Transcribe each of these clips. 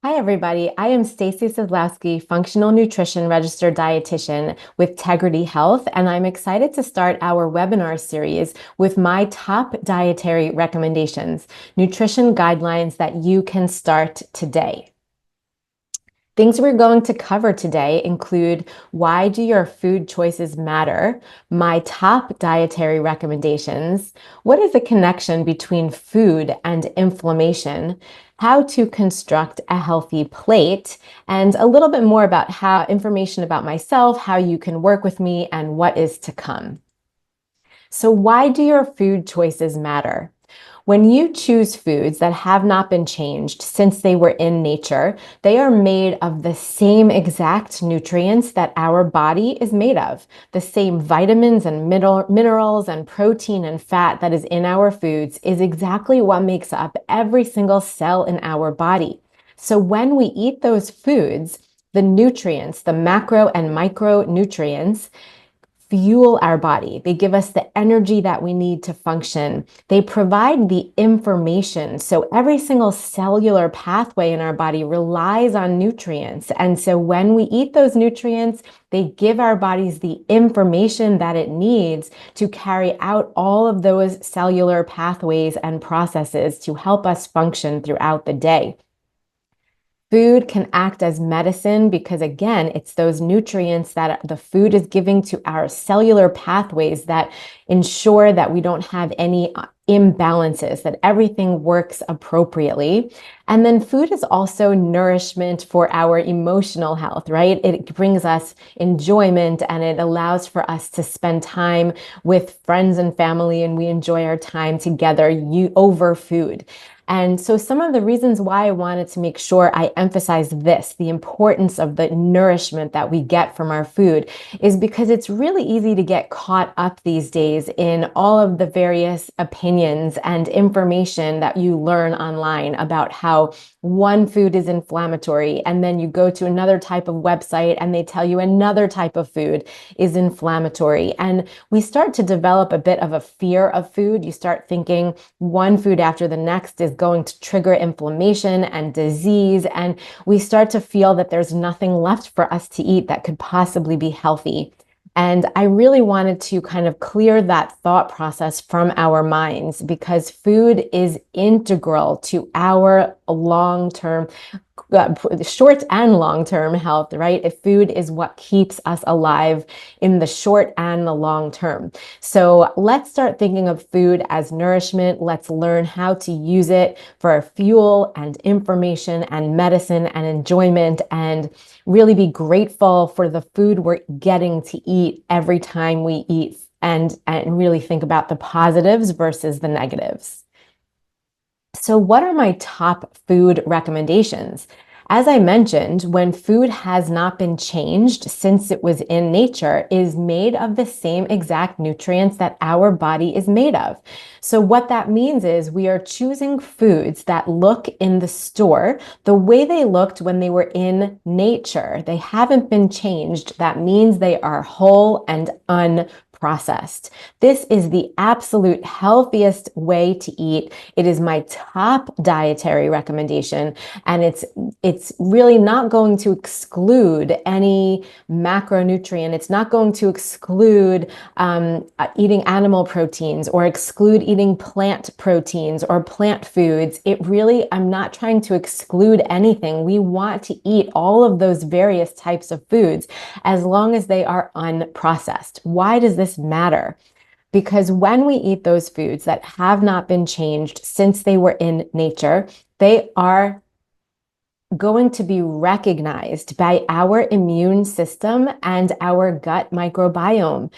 Hi, everybody. I am Stacy Sidlowski, functional nutrition registered dietitian with Tegrity Health, and I'm excited to start our webinar series with my top dietary recommendations, nutrition guidelines that you can start today. Things we're going to cover today include why do your food choices matter, my top dietary recommendations, what is the connection between food and inflammation, how to construct a healthy plate, and a little bit more about how information about myself, how you can work with me, and what is to come. So why do your food choices matter? When you choose foods that have not been changed since they were in nature, they are made of the same exact nutrients that our body is made of. The same vitamins and minerals and protein and fat that is in our foods is exactly what makes up every single cell in our body. So when we eat those foods, the nutrients, the macro and micronutrients, fuel our body. They give us the energy that we need to function. They provide the information. So every single cellular pathway in our body relies on nutrients. And so when we eat those nutrients, they give our bodies the information that it needs to carry out all of those cellular pathways and processes to help us function throughout the day. Food can act as medicine because, again, it's those nutrients that the food is giving to our cellular pathways that ensure that we don't have any imbalances, that everything works appropriately. And then food is also nourishment for our emotional health, right? It brings us enjoyment and it allows for us to spend time with friends and family, and we enjoy our time together over food. And so some of the reasons why I wanted to make sure I emphasize this, the importance of the nourishment that we get from our food, is because it's really easy to get caught up these days in all of the various opinions and information that you learn online about how one food is inflammatory, and then you go to another type of website and they tell you another type of food is inflammatory. And we start to develop a bit of a fear of food. You start thinking one food after the next is going to trigger inflammation and disease. And we start to feel that there's nothing left for us to eat that could possibly be healthy. And I really wanted to kind of clear that thought process from our minds because food is integral to our long-term, short and long-term health, right? If food is what keeps us alive in the short and the long term. So let's start thinking of food as nourishment. Let's learn how to use it for fuel and information and medicine and enjoyment, and really be grateful for the food we're getting to eat every time we eat, and really think about the positives versus the negatives. So what are my top food recommendations? As I mentioned, when food has not been changed since it was in nature, it is made of the same exact nutrients that our body is made of. So what that means is we are choosing foods that look in the store the way they looked when they were in nature. They haven't been changed. That means they are whole and unprocessed. This is the absolute healthiest way to eat. It is my top dietary recommendation, and it's really not going to exclude any macronutrient. It's not going to exclude eating animal proteins or exclude eating plant proteins or plant foods. I'm not trying to exclude anything. We want to eat all of those various types of foods as long as they are unprocessed. Why does this matter? Because when we eat those foods that have not been changed since they were in nature, they are going to be recognized by our immune system and our gut microbiome.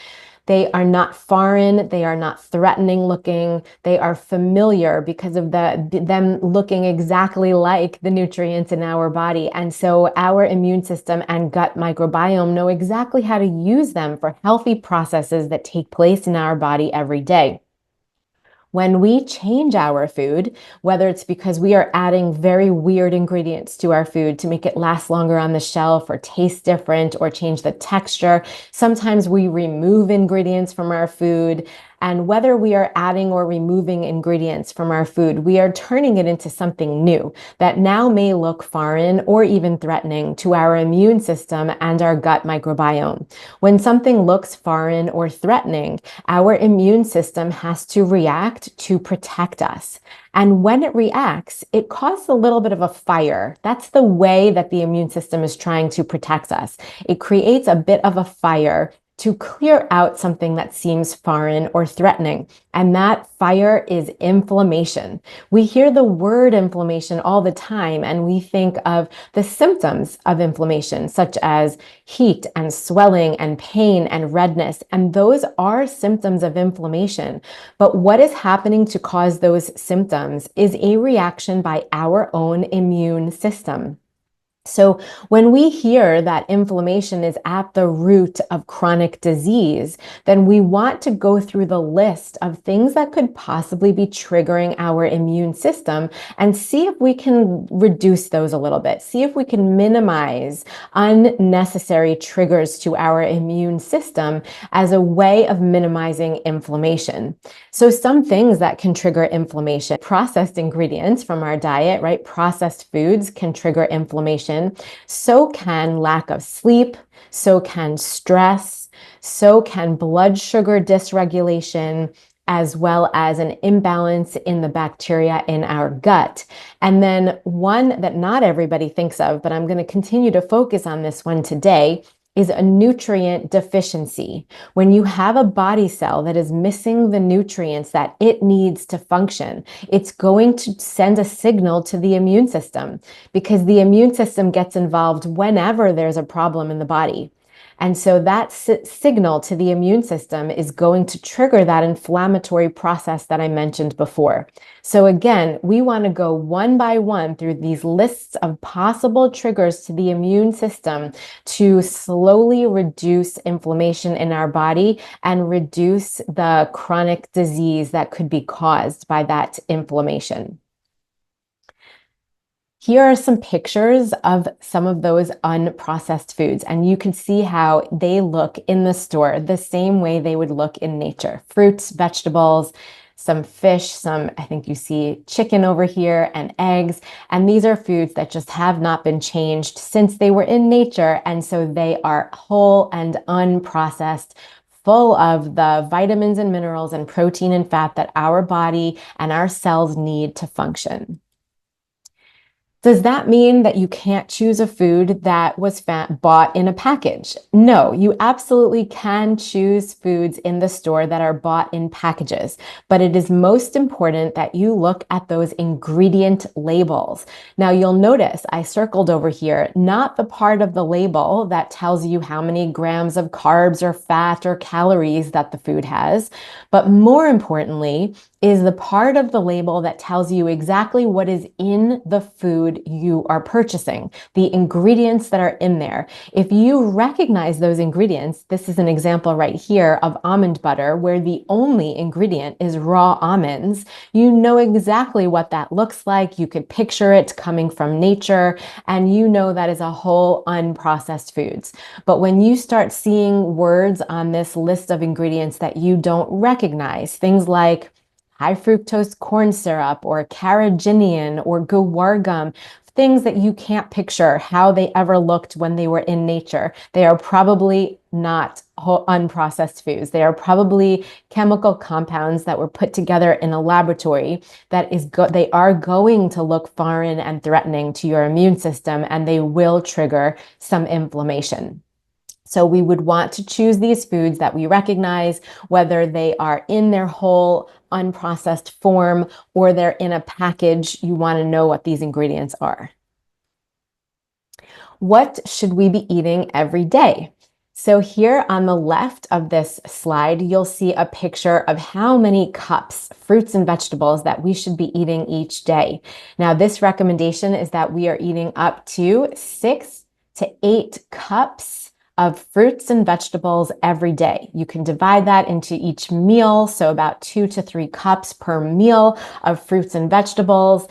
They are not foreign. They are not threatening looking. They are familiar because of them looking exactly like the nutrients in our body. And so our immune system and gut microbiome know exactly how to use them for healthy processes that take place in our body every day. When we change our food, whether it's because we are adding very weird ingredients to our food to make it last longer on the shelf or taste different or change the texture, sometimes we remove ingredients from our food. And whether we are adding or removing ingredients from our food, we are turning it into something new that now may look foreign or even threatening to our immune system and our gut microbiome. When something looks foreign or threatening, our immune system has to react to protect us. And when it reacts, it causes a little bit of a fire. That's the way that the immune system is trying to protect us. It creates a bit of a fire to clear out something that seems foreign or threatening. And that fire is inflammation. We hear the word inflammation all the time, and we think of the symptoms of inflammation, such as heat and swelling and pain and redness. And those are symptoms of inflammation. But what is happening to cause those symptoms is a reaction by our own immune system. So when we hear that inflammation is at the root of chronic disease, then we want to go through the list of things that could possibly be triggering our immune system and see if we can reduce those a little bit. See if we can minimize unnecessary triggers to our immune system as a way of minimizing inflammation. So some things that can trigger inflammation, processed ingredients from our diet, right? Processed foods can trigger inflammation. So can lack of sleep, so can stress, so can blood sugar dysregulation, as well as an imbalance in the bacteria in our gut. And then one that not everybody thinks of, but I'm going to continue to focus on this one today, is a nutrient deficiency. When you have a body cell that is missing the nutrients that it needs to function, it's going to send a signal to the immune system, because the immune system gets involved whenever there's a problem in the body. And so that signal to the immune system is going to trigger that inflammatory process that I mentioned before. So again, we want to go one by one through these lists of possible triggers to the immune system to slowly reduce inflammation in our body and reduce the chronic disease that could be caused by that inflammation. Here are some pictures of some of those unprocessed foods, and you can see how they look in the store the same way they would look in nature. Fruits, vegetables, some fish, I think you see chicken over here, and eggs. And these are foods that just have not been changed since they were in nature. And so they are whole and unprocessed, full of the vitamins and minerals and protein and fat that our body and our cells need to function. Does that mean that you can't choose a food that was bought in a package? No, you absolutely can choose foods in the store that are bought in packages, but it is most important that you look at those ingredient labels. Now you'll notice I circled over here, not the part of the label that tells you how many grams of carbs or fat or calories that the food has, but more importantly, is the part of the label that tells you exactly what is in the food you are purchasing, the ingredients that are in there. If you recognize those ingredients, this is an example right here of almond butter, where the only ingredient is raw almonds. You know exactly what that looks like. You could picture it coming from nature, and you know that is a whole unprocessed foods. But when you start seeing words on this list of ingredients that you don't recognize, things like high fructose corn syrup or carrageenan or guar gum, things that you can't picture how they ever looked when they were in nature. They are probably not unprocessed foods. They are probably chemical compounds that were put together in a laboratory they are going to look foreign and threatening to your immune system, and they will trigger some inflammation. So we would want to choose these foods that we recognize, whether they are in their whole unprocessed form or they're in a package. You want to know what these ingredients are. What should we be eating every day? So here on the left of this slide, you'll see a picture of how many cups, fruits and vegetables that we should be eating each day. Now, this recommendation is that we are eating up to 6 to 8 cups of fruits and vegetables every day. You can divide that into each meal, so about 2 to 3 cups per meal of fruits and vegetables.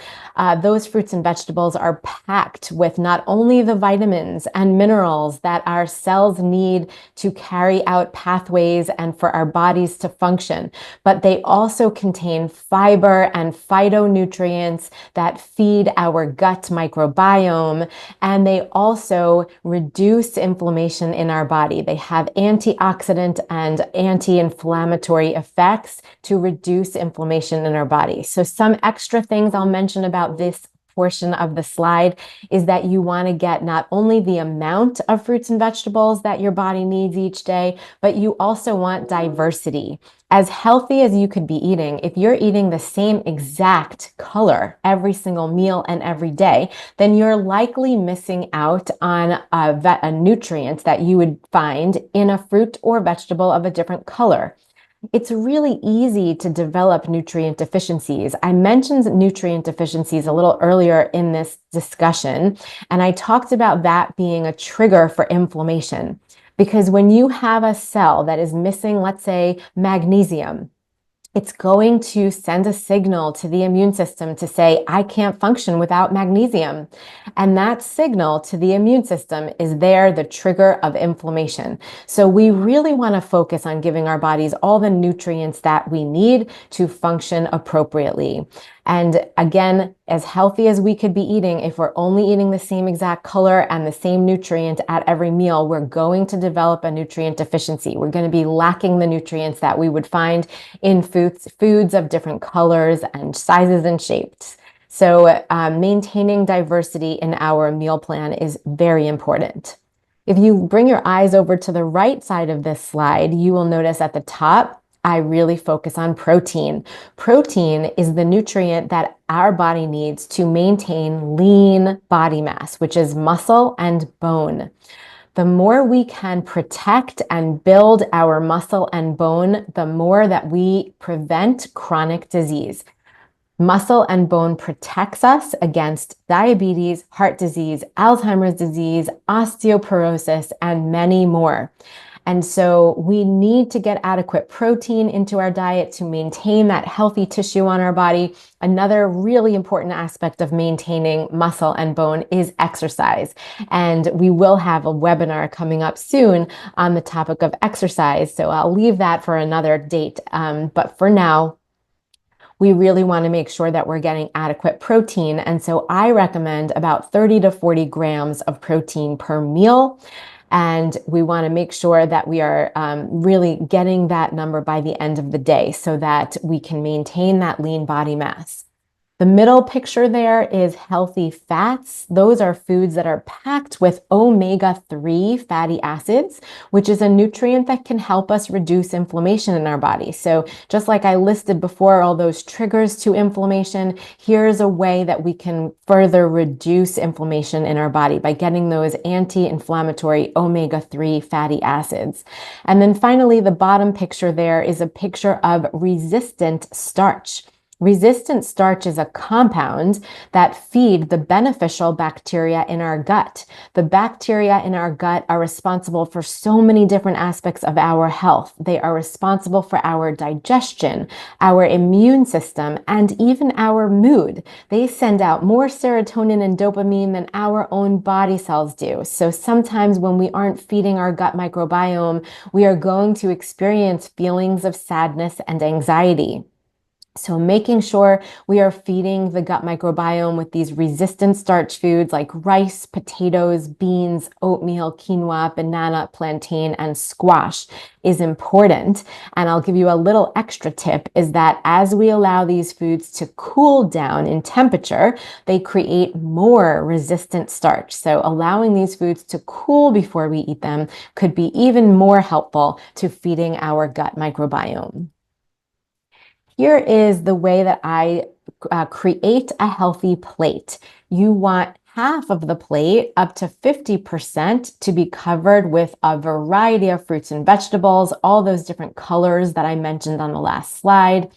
Those fruits and vegetables are packed with not only the vitamins and minerals that our cells need to carry out pathways and for our bodies to function, but they also contain fiber and phytonutrients that feed our gut microbiome, and they also reduce inflammation in our body. They have antioxidant and anti-inflammatory effects to reduce inflammation in our body. So some extra things I'll mention about this portion of the slide is that you want to get not only the amount of fruits and vegetables that your body needs each day, but you also want diversity. As healthy as you could be eating, if you're eating the same exact color every single meal and every day, then you're likely missing out on a nutrient that you would find in a fruit or vegetable of a different color. It's really easy to develop nutrient deficiencies. I mentioned nutrient deficiencies a little earlier in this discussion, and I talked about that being a trigger for inflammation. Because when you have a cell that is missing, let's say, magnesium, it's going to send a signal to the immune system to say, I can't function without magnesium. And that signal to the immune system is there, the trigger of inflammation. So we really want to focus on giving our bodies all the nutrients that we need to function appropriately. And again, as healthy as we could be eating, if we're only eating the same exact color and the same nutrient at every meal, we're going to develop a nutrient deficiency. We're going to be lacking the nutrients that we would find in foods of different colors and sizes and shapes. So maintaining diversity in our meal plan is very important. If you bring your eyes over to the right side of this slide, you will notice at the top, I really focus on protein. Protein is the nutrient that our body needs to maintain lean body mass, which is muscle and bone. The more we can protect and build our muscle and bone, the more that we prevent chronic disease. Muscle and bone protects us against diabetes, heart disease, Alzheimer's disease, osteoporosis, and many more. And so we need to get adequate protein into our diet to maintain that healthy tissue on our body. Another really important aspect of maintaining muscle and bone is exercise. And we will have a webinar coming up soon on the topic of exercise. So I'll leave that for another date. But for now, we really want to make sure that we're getting adequate protein. And so I recommend about 30 to 40 grams of protein per meal. And we want to make sure that we are really getting that number by the end of the day so that we can maintain that lean body mass. The middle picture there is healthy fats. Those are foods that are packed with omega-3 fatty acids, which is a nutrient that can help us reduce inflammation in our body. So just like I listed before, all those triggers to inflammation, here's a way that we can further reduce inflammation in our body by getting those anti-inflammatory omega-3 fatty acids. And then finally, the bottom picture there is a picture of resistant starch. Resistant starch is a compound that feed the beneficial bacteria in our gut. The bacteria in our gut are responsible for so many different aspects of our health. They are responsible for our digestion, our immune system, and even our mood. They send out more serotonin and dopamine than our own body cells do. So sometimes when we aren't feeding our gut microbiome, we are going to experience feelings of sadness and anxiety. So making sure we are feeding the gut microbiome with these resistant starch foods like rice, potatoes, beans, oatmeal, quinoa, banana, plantain, and squash is important. And I'll give you a little extra tip is that as we allow these foods to cool down in temperature, they create more resistant starch. So allowing these foods to cool before we eat them could be even more helpful to feeding our gut microbiome. Here is the way that I create a healthy plate. You want half of the plate, up to 50%, to be covered with a variety of fruits and vegetables, all those different colors that I mentioned on the last slide.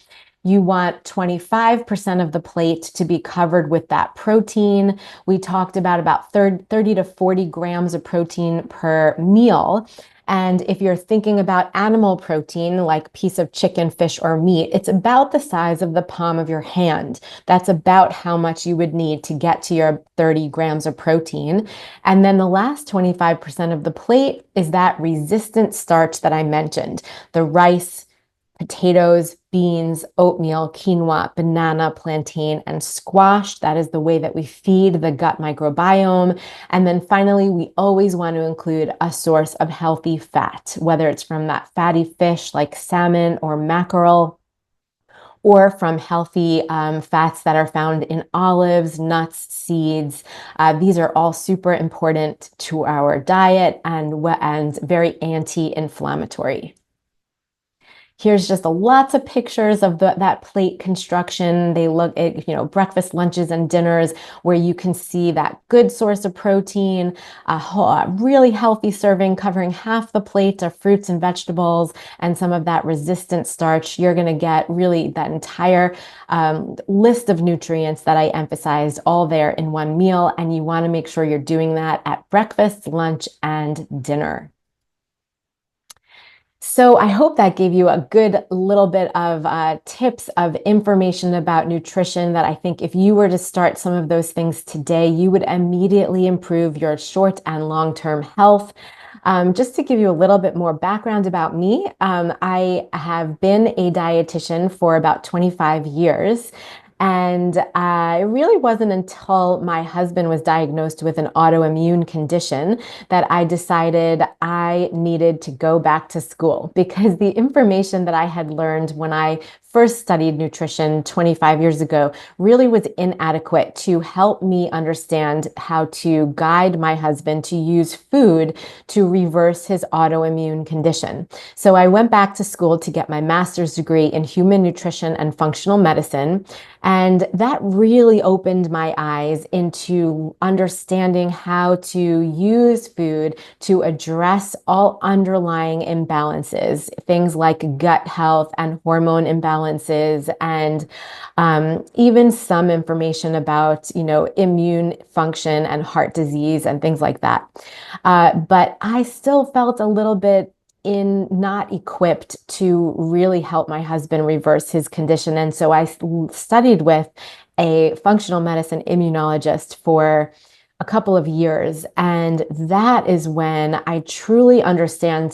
You want 25% of the plate to be covered with that protein. We talked about 30 to 40 grams of protein per meal. And if you're thinking about animal protein, like piece of chicken, fish, or meat, it's about the size of the palm of your hand. That's about how much you would need to get to your 30 grams of protein. And then the last 25% of the plate is that resistant starch that I mentioned, the rice, potatoes, beans, oatmeal, quinoa, banana, plantain, and squash. That is the way that we feed the gut microbiome. And then finally, we always want to include a source of healthy fat, whether it's from that fatty fish like salmon or mackerel, or from healthy fats that are found in olives, nuts, seeds. These are all super important to our diet and very anti-inflammatory. Here's just lots of pictures of that plate construction. They look at, breakfast, lunches, and dinners where you can see that good source of protein, a really healthy serving covering half the plate of fruits and vegetables, and some of that resistant starch. You're going to get really that entire list of nutrients that I emphasized all there in one meal. And you want to make sure you're doing that at breakfast, lunch, and dinner. So I hope that gave you a good little bit of tips of information about nutrition that I think if you were to start some of those things today, you would immediately improve your short and long-term health. Just to give you a little bit more background about me, I have been a dietitian for about 25 years. And it really wasn't until my husband was diagnosed with an autoimmune condition that I decided I needed to go back to school, because the information that I had learned when I first studied nutrition 25 years ago really was inadequate to help me understand how to guide my husband to use food to reverse his autoimmune condition. So I went back to school to get my master's degree in human nutrition and functional medicine. And that really opened my eyes into understanding how to use food to address all underlying imbalances, things like gut health and hormone imbalances, and even some information about, immune function and heart disease and things like that. But I still felt a little bit not equipped to really help my husband reverse his condition. And so I studied with a functional medicine immunologist for a couple of years. And that is when I truly understood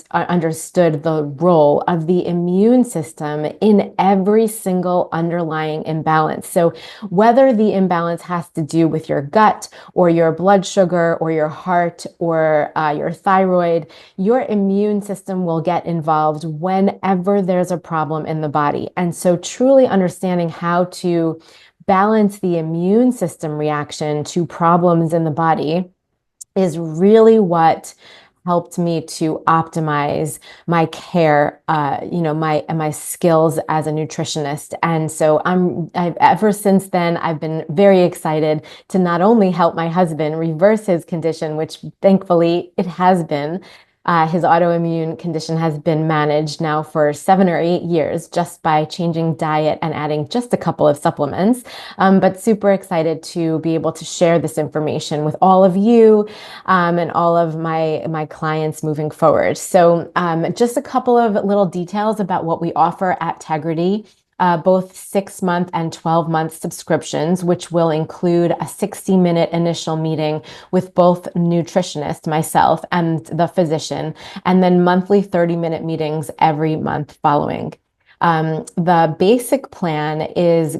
the role of the immune system in every single underlying imbalance. So whether the imbalance has to do with your gut or your blood sugar or your heart or your thyroid, your immune system will get involved whenever there's a problem in the body. And so truly understanding how to balance the immune system reaction to problems in the body is really what helped me to optimize my care, my skills as a nutritionist. And so ever since then, I've been very excited to not only help my husband reverse his condition, which thankfully it has been. His autoimmune condition has been managed now for 7 or 8 years just by changing diet and adding just a couple of supplements. But super excited to be able to share this information with all of you and all of my clients moving forward. So just a couple of little details about what we offer at Tegrity. Both 6-month and 12-month subscriptions, which will include a 60-minute initial meeting with both nutritionist, myself, and the physician, and then monthly 30-minute meetings every month following. The basic plan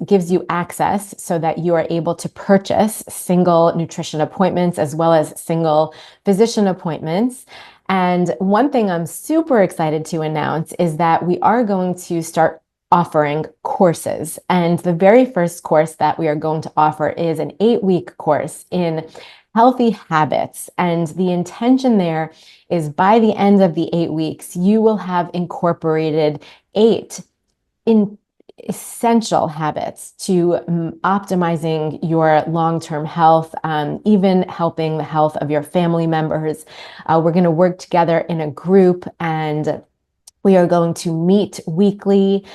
gives you access so that you are able to purchase single nutrition appointments as well as single physician appointments. And one thing I'm super excited to announce is that we are going to start offering courses. And the very first course that we are going to offer is an 8-week course in healthy habits. And the intention there is by the end of the 8 weeks, you will have incorporated 8 essential habits to optimizing your long-term health, even helping the health of your family members. We're going to work together in a group and We are going to meet weekly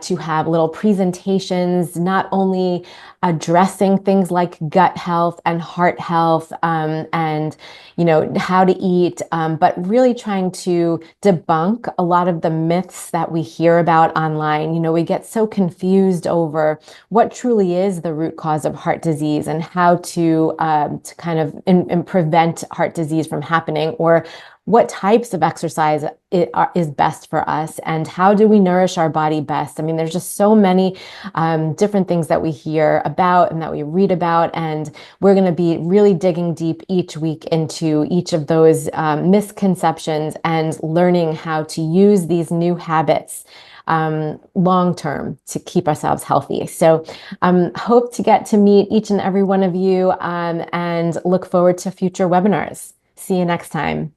to have little presentations, not only addressing things like gut health and heart health, and how to eat, but really trying to debunk a lot of the myths that we hear about online. We get so confused over what truly is the root cause of heart disease and how to kind of prevent heart disease from happening, or what types of exercise is best for us, and how do we nourish our body best. I mean, there's just so many different things that we hear about and that we read about, and we're going to be really digging deep each week into each of those misconceptions and learning how to use these new habits long term to keep ourselves healthy. So hope to get to meet each and every one of you, and look forward to future webinars. See you next time.